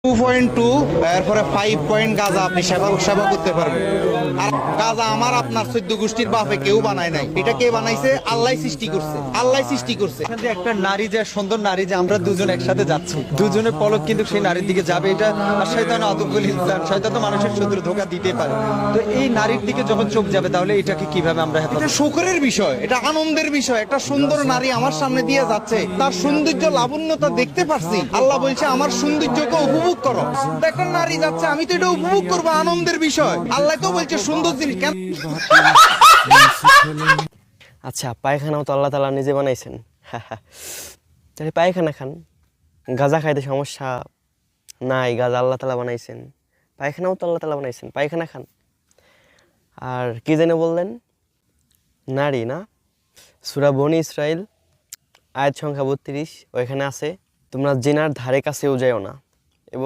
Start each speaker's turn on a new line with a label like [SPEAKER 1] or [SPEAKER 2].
[SPEAKER 1] 2.2 এরপরে 5 পয়েন্ট গাঁজা আপনি সেবা করতে পারবেন। আর গাঁজা আমার আপনার 14 গোষ্ঠীর বাপে কেউ বানায় নাই, এটা কে বানাইছে? আল্লাহ সৃষ্টি করছে, আল্লাহ সৃষ্টি করছে।
[SPEAKER 2] এখানে যে একটা নারী, যে সুন্দর নারী, যে আমরা দুজন একসাথে যাচ্ছি, দুজনের পলক কিন্তু সেই নারীর দিকে যাবে। এটা আর শয়তান আদুল ইনসান, শয়তান তো মানুষের শত্রু, ধোঁকা দিতে পারে। তো এই নারীর দিকে যখন চোখ যাবে, তাহলে এটাকে কিভাবে আমরা
[SPEAKER 1] এটা শুকরের বিষয়, এটা আনন্দের বিষয়। একটা সুন্দর নারী আমার সামনে দিয়ে যাচ্ছে, তার সৌন্দর্য লাবণ্যতা দেখতে পারছি। আল্লাহ বলছে আমার সৌন্দর্যকে উপভোগ করো। তো একটা নারী যাচ্ছে, আমি তো এটা উপভোগ করবো, আনন্দের বিষয়। আল্লাহ তো বলছে সুন্দর জিনিস কেন।
[SPEAKER 3] আচ্ছা, পায়খানাও তো আল্লাহ তাআলা নিজে বানাইছেন। তাহলে পায়খানা খান, গাঁজা খাইতে সমস্যা নাই, গাঁজা আল্লাহ তাআলা বানাইছেন। পায়খানাও তো আল্লাহ তাআলা বানাইছেন, পায়খানা খান। আর কি যেন বললেন, নারী না? সূরা বনী ইসরাইল আয়াত সংখ্যা 32, ওইখানে আছে তোমরা জিনার ধারে কাছেও যাও না।